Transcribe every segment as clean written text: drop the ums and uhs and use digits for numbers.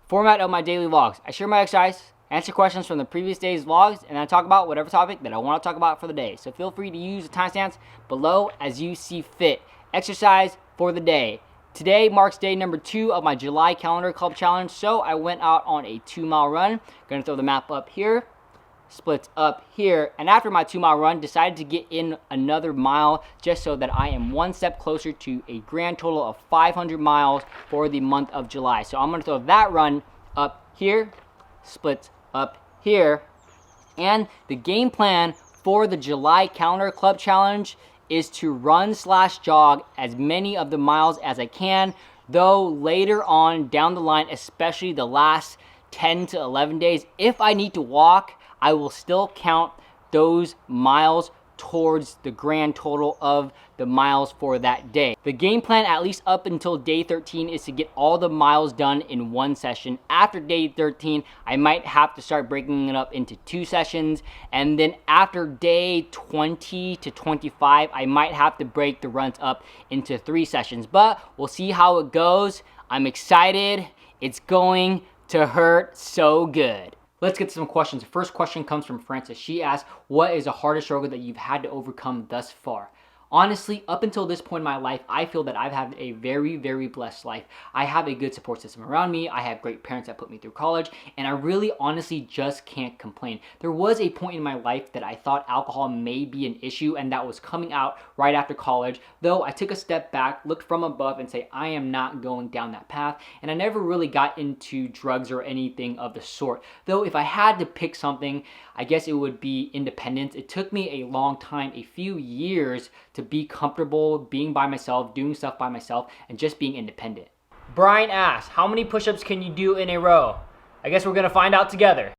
Format of my daily vlogs. I share my exercise, answer questions from the previous day's vlogs, and I talk about whatever topic that I want to talk about for the day. So feel free to use the timestamps below as you see fit. Exercise for the day. Today marks day number 2 of my July calendar club challenge, so I went out on a 2-mile run. Gonna throw the map up here, splits up here, and after my 2-mile run, decided to get in another mile just so that I am one step closer to a grand total of 500 miles for the month of July. So I'm gonna throw that run up here, splits up here, and the game plan for the July calendar club challenge is to run/jog as many of the miles as I can, though later on down the line, especially the last 10 to 11 days, if I need to walk, I will still count those miles towards the grand total of the miles for that day. The game plan, at least up until day 13, is to get all the miles done in one session. After day 13, I might have to start breaking it up into 2 sessions, and then after day 20 to 25, I might have to break the runs up into 3 sessions, but we'll see how it goes. I'm excited. It's going to hurt so good. Let's get to some questions. The first question comes from Frances. She asks, what is the hardest struggle that you've had to overcome thus far? Honestly, up until this point in my life, I feel that I've had a very, very blessed life. I have a good support system around me. I have great parents that put me through college, and I really honestly just can't complain. There was a point in my life that I thought alcohol may be an issue, and that was coming out right after college, though I took a step back, looked from above, and say, I am not going down that path, and I never really got into drugs or anything of the sort. Though if I had to pick something, I guess it would be independence. It took me a long time, a few years, to be comfortable being by myself, doing stuff by myself, and just being independent. Brian asks, how many push-ups can you do in a row? I guess we're gonna find out together.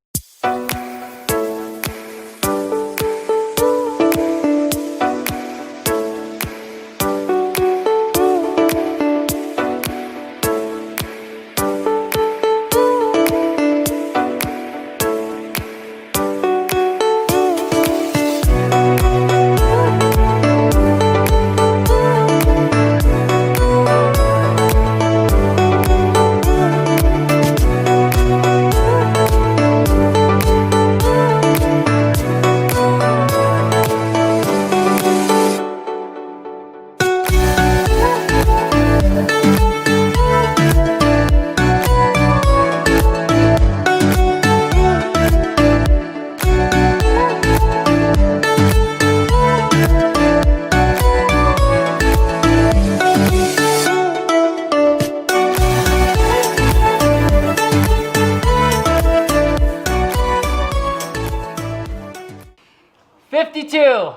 52.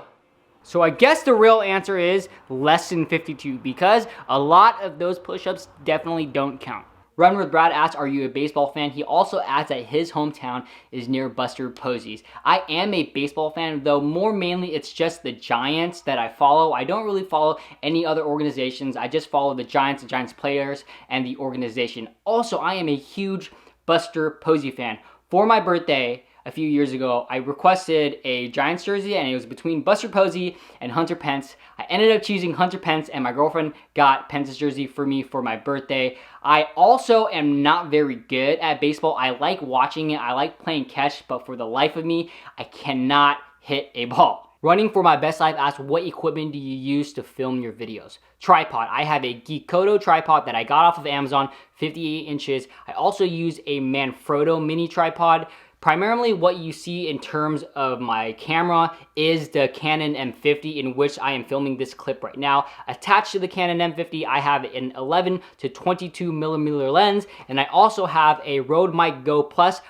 So I guess the real answer is less than 52 because a lot of those push-ups definitely don't count. Run with Brad asks, are you a baseball fan? He also adds that his hometown is near Buster Posey's. I am a baseball fan, though more mainly it's just the Giants that I follow. I don't really follow any other organizations. I just follow the Giants players, and the organization. Also, I am a huge Buster Posey fan. For my birthday, a few years ago, I requested a Giants jersey, and it was between Buster Posey and Hunter Pence. I ended up choosing Hunter Pence, and my girlfriend got Pence's jersey for me for my birthday. I also am not very good at baseball. I like watching it. I like playing catch, but for the life of me, I cannot hit a ball. Running for my best life asks, what equipment do you use to film your videos? Tripod. I have a Geekoto tripod that I got off of Amazon, 58 inches. I also use a Manfrotto mini tripod. Primarily what you see in terms of my camera is the Canon M50 in which I am filming this clip right now. Attached to the Canon M50, I have an 11 to 22 millimeter lens, and I also have a VideoMic Go Plus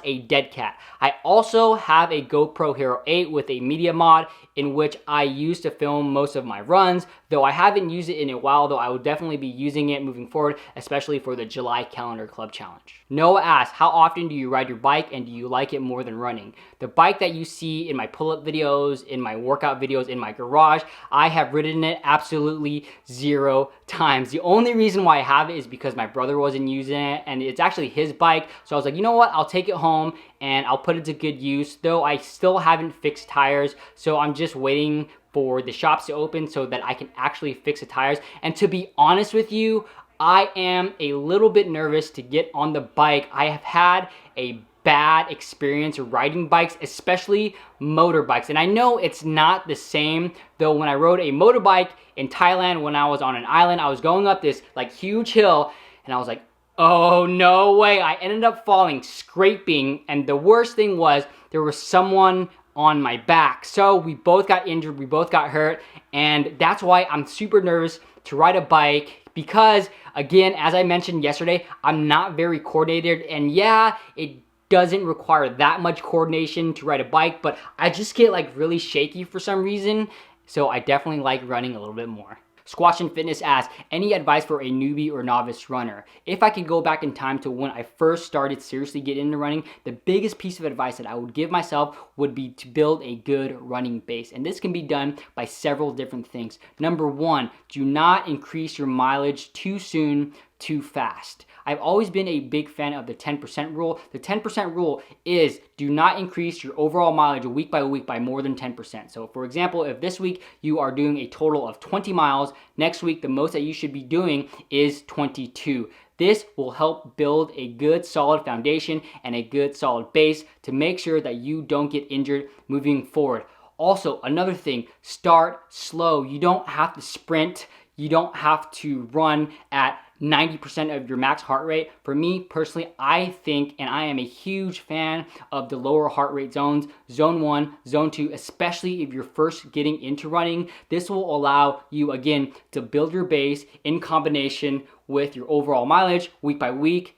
a DeadCat. I also have a GoPro Hero 8 with a media mod in which I use to film most of my runs, though I haven't used it in a while, though I will definitely be using it moving forward, especially for the July Calendar Club Challenge. Noah asks, how often do you ride your bike and do you like it more than running? The bike that you see in my pull-up videos, in my workout videos, in my garage, I have ridden it absolutely 0 times. The only reason why I have it is because my brother wasn't using it, and it's actually his bike, so I was like, you know what, I'll take it home and I'll put it to good use, though I still haven't fixed tires, so I'm just waiting for the shops to open so that I can actually fix the tires. And to be honest with you, I am a little bit nervous to get on the bike. I have had a bad experience riding bikes, especially motorbikes. And I know it's not the same, though. When I rode a motorbike in Thailand when I was on an island, I was going up this like huge hill and I was like, oh, no way. I ended up falling, scraping, and the worst thing was there was someone on my back. So we both got injured, we both got hurt, and that's why I'm super nervous to ride a bike because, again, as I mentioned yesterday, I'm not very coordinated, and yeah, it doesn't require that much coordination to ride a bike, but I just get like really shaky for some reason, so I definitely like running a little bit more. Squash and Fitness asks, any advice for a newbie or novice runner? If I could go back in time to when I first started seriously getting into running, the biggest piece of advice that I would give myself would be to build a good running base. And this can be done by several different things. Number one, do not increase your mileage too soon, too fast. I've always been a big fan of the 10% rule. The 10% rule is do not increase your overall mileage week by more than 10%. So for example, if this week you are doing a total of 20 miles, next week the most that you should be doing is 22. This will help build a good solid foundation and a good solid base to make sure that you don't get injured moving forward. Also, another thing, start slow. You don't have to sprint. You don't have to run at 90% of your max heart rate. For me personally, I think, and I am a huge fan of the lower heart rate zones, zone 1, zone 2, especially if you're first getting into running. This will allow you, again, to build your base in combination with your overall mileage week by week.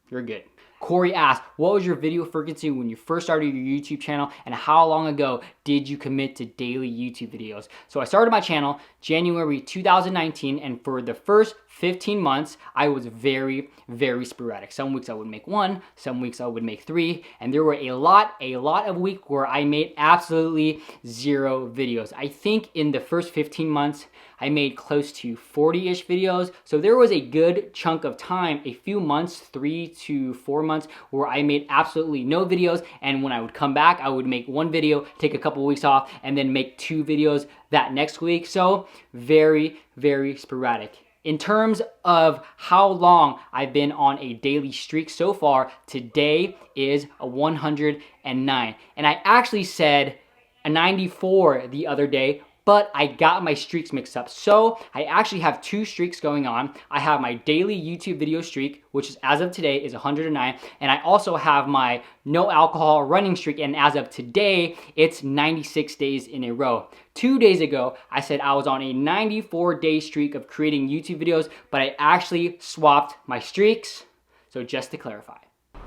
You're good. Corey asked, what was your video frequency when you first started your YouTube channel, and how long ago did you commit to daily YouTube videos? So I started my channel January 2019, and for the first 15 months, I was very, very sporadic. Some weeks I would make 1, some weeks I would make 3, and there were a lot of weeks where I made absolutely 0 videos. I think in the first 15 months, I made close to 40-ish videos. So there was a good chunk of time, a few months, 3 to 4 months, where I made absolutely no videos. And when I would come back, I would make 1 video, take a couple weeks off, and then make 2 videos that next week. So very, very sporadic. In terms of how long I've been on a daily streak so far, today is a 109. And I actually said a 94 the other day, but I got my streaks mixed up. So I actually have 2 streaks going on. I have my daily YouTube video streak, which is as of today is 109. And I also have my no alcohol running streak. And as of today, it's 96 days in a row. 2 days ago, I said I was on a 94-day streak of creating YouTube videos, but I actually swapped my streaks. So just to clarify.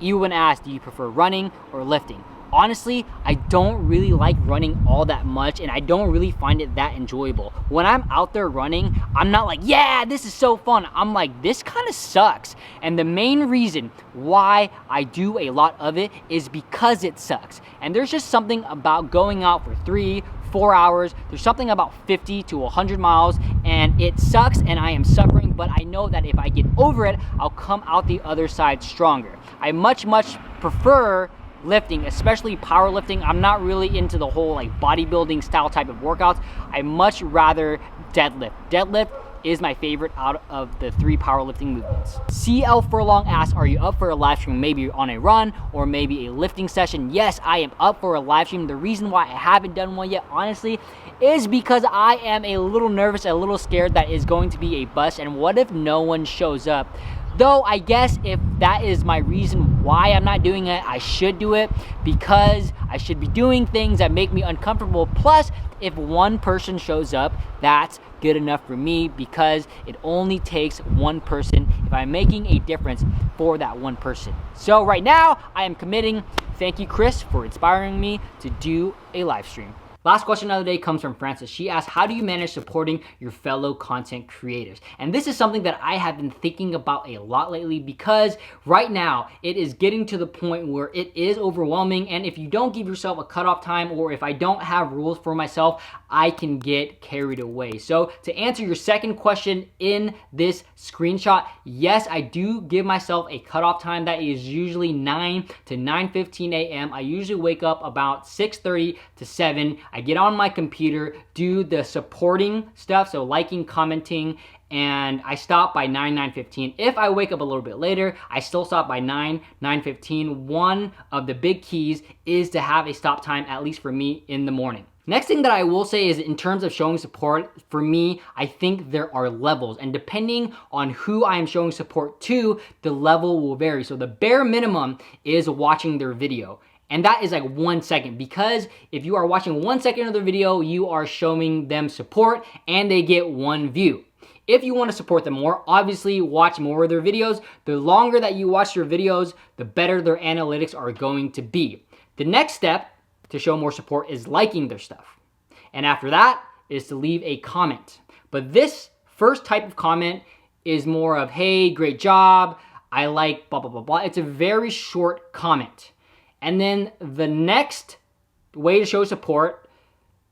Ewan asked, do you prefer running or lifting? Honestly, I don't really like running all that much, and I don't really find it that enjoyable. When I'm out there running, I'm not like, yeah, this is so fun. I'm like, this kind of sucks. And the main reason why I do a lot of it is because it sucks. And there's just something about going out for 3-4 hours. There's something about 50 to 100 miles, and it sucks and I am suffering, but I know that if I get over it, I'll come out the other side stronger. I much prefer lifting, especially powerlifting. I'm not really into the whole like bodybuilding style type of workouts. I much rather deadlift. Deadlift is my favorite out of the 3 powerlifting movements. CL Furlong asks, are you up for a live stream, maybe on a run or maybe a lifting session? Yes, I am up for a live stream. The reason why I haven't done one yet, honestly, is because I am a little nervous, a little scared that is going to be a bust, and what if no one shows up? Though I guess if that is my reason why I'm not doing it, I should do it because I should be doing things that make me uncomfortable. Plus, if one person shows up, that's good enough for me because it only takes one person if I'm making a difference for that one person. So right now, I am committing. Thank you, Chris, for inspiring me to do a live stream. Last question of the day comes from Frances. She asks, how do you manage supporting your fellow content creators? And this is something that I have been thinking about a lot lately because right now it is getting to the point where it is overwhelming, and if you don't give yourself a cutoff time, or if I don't have rules for myself, I can get carried away. So to answer your second question in this screenshot, yes, I do give myself a cutoff time that is usually 9 to 9:15 a.m. I usually wake up about 6:30 to 7. I get on my computer, do the supporting stuff, so liking, commenting, and I stop by 9:15. If I wake up a little bit later, I still stop by 9:15. One of the big keys is to have a stop time, at least for me, in the morning. Next thing that I will say is, in terms of showing support, for me, I think there are levels, and depending on who I am showing support to, the level will vary. So the bare minimum is watching their video. And that is like 1 second, because if you are watching 1 second of their video, you are showing them support and they get 1 view. If you want to support them more, obviously watch more of their videos. The longer that you watch their videos, the better their analytics are going to be. The next step to show more support is liking their stuff. And after that is to leave a comment. But this first type of comment is more of, hey, great job, I like blah, blah, blah, blah. It's a very short comment. And then the next way to show support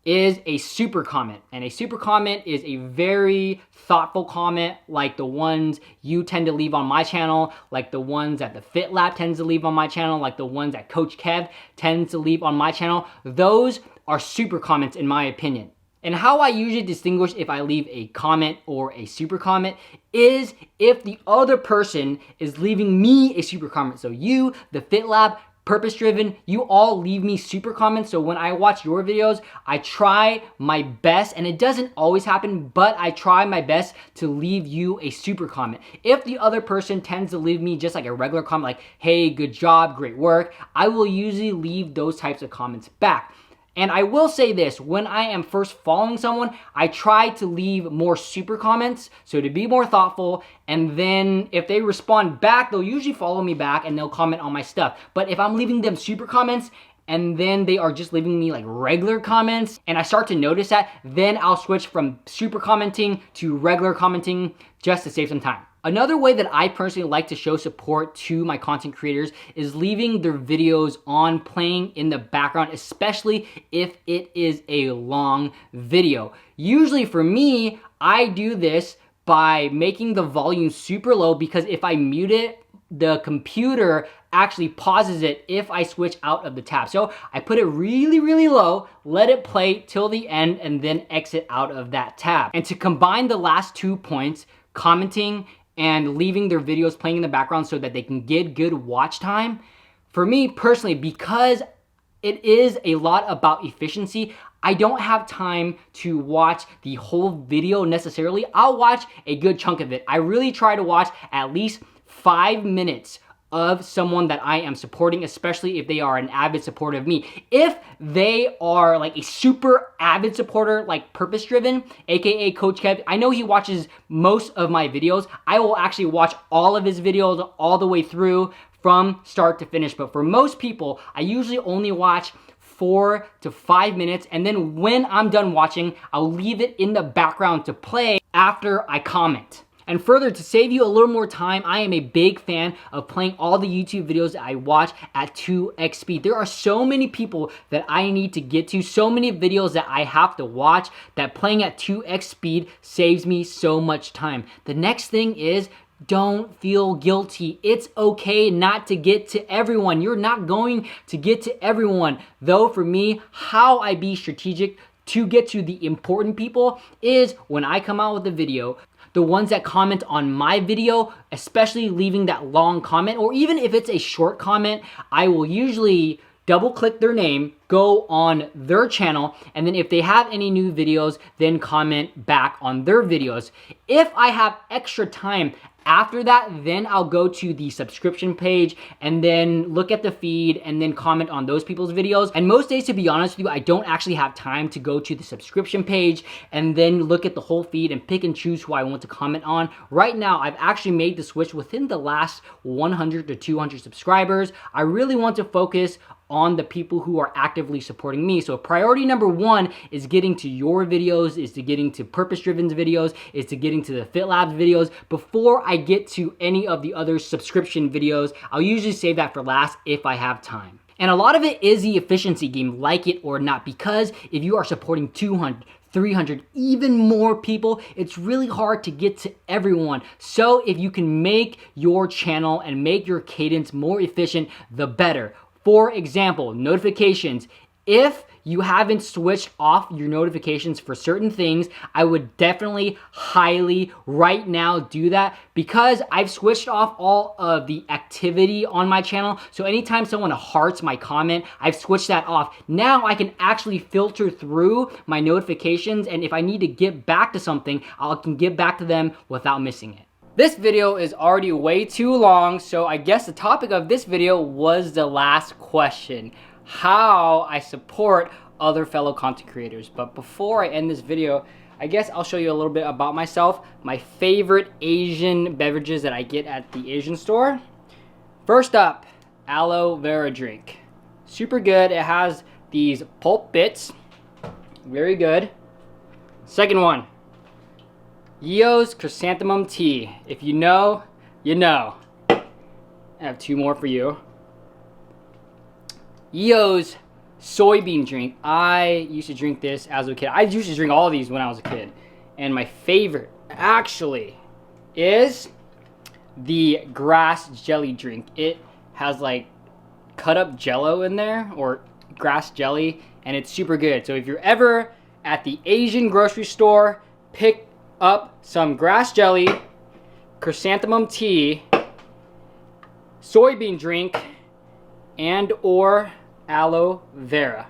is a super comment. And a super comment is a very thoughtful comment, like the ones you tend to leave on my channel, like the ones that the Fit Lab tends to leave on my channel, like the ones that Coach Kev tends to leave on my channel. Those are super comments in my opinion. And how I usually distinguish if I leave a comment or a super comment is if the other person is leaving me a super comment. So you, the Fit Lab, Purpose Driven, you all leave me super comments. So when I watch your videos, I try my best, and it doesn't always happen, but I try my best to leave you a super comment. If the other person tends to leave me just like a regular comment, like, hey, good job, great work, I will usually leave those types of comments back. And I will say this, when I am first following someone, I try to leave more super comments, so to be more thoughtful, and then if they respond back, they'll usually follow me back and they'll comment on my stuff. But if I'm leaving them super comments, and then they are just leaving me like regular comments, and I start to notice that, then I'll switch from super commenting to regular commenting just to save some time. Another way that I personally like to show support to my content creators is leaving their videos on playing in the background, especially if it is a long video. Usually for me, I do this by making the volume super low, because if I mute it, the computer actually pauses it if I switch out of the tab. So I put it really, really low, let it play till the end, and then exit out of that tab. And to combine the last 2 points, commenting and leaving their videos playing in the background so that they can get good watch time, for me personally, because it is a lot about efficiency, I don't have time to watch the whole video necessarily. I'll watch a good chunk of it. I really try to watch at least 5 minutes of someone that I am supporting, especially if they are an avid supporter of me. If they are like a super avid supporter, like Purpose Driven, aka Coach Kev, I know he watches most of my videos. I will actually watch all of his videos all the way through from start to finish. But for most people, I usually only watch 4 to 5 minutes, and then when I'm done watching, I'll leave it in the background to play after I comment. And further, to save you a little more time, I am a big fan of playing all the YouTube videos that I watch at 2x speed. There are so many people that I need to get to, so many videos that I have to watch, that playing at 2x speed saves me so much time. The next thing is, don't feel guilty. It's okay not to get to everyone. You're not going to get to everyone. Though for me, how I be strategic to get to the important people is when I come out with a video, the ones that comment on my video, especially leaving that long comment, or even if it's a short comment, I will usually double click their name, go on their channel, and then if they have any new videos, then comment back on their videos. If I have extra time after that, then I'll go to the subscription page and then look at the feed and then comment on those people's videos. And most days, to be honest with you, I don't actually have time to go to the subscription page and then look at the whole feed and pick and choose who I want to comment on. Right now, I've actually made the switch within the last 100 to 200 subscribers. I really want to focus on the people who are actively supporting me. So priority number 1 is getting to your videos, is to getting to Purpose Driven's videos, is to getting to the Fit Lab's videos before I get to any of the other subscription videos. I'll usually save that for last if I have time. And a lot of it is the efficiency game, like it or not, because if you are supporting 200, 300, even more people, it's really hard to get to everyone. So if you can make your channel and make your cadence more efficient, the better. For example, notifications. If you haven't switched off your notifications for certain things, I would definitely highly right now do that, because I've switched off all of the activity on my channel. So anytime someone hearts my comment, I've switched that off. Now I can actually filter through my notifications, and if I need to get back to something, I can get back to them without missing it. This video is already way too long, so I guess the topic of this video was the last question: how I support other fellow content creators. But before I end this video, I guess I'll show you a little bit about myself, my favorite Asian beverages that I get at the Asian store. First up, aloe vera drink. Super good. It has these pulp bits. Very good. Second one, Yeo's chrysanthemum tea. If you know, you know. I have two more for you. Yeo's soybean drink. I used to drink this as a kid. I used to drink all these when I was a kid. And my favorite, actually, is the grass jelly drink. It has like cut up jello in there, or grass jelly, and it's super good. So if you're ever at the Asian grocery store, pick up some grass jelly, chrysanthemum tea, soybean drink, and or aloe vera.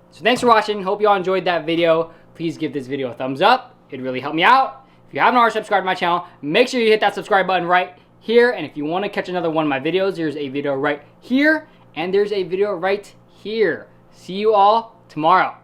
So thanks for watching. Hope you all enjoyed that video. Please give this video a thumbs up. It'd really help me out. If you haven't already subscribed to my channel, make sure you hit that subscribe button right here. And if you want to catch another one of my videos, there's a video right here, and there's a video right here. See you all tomorrow.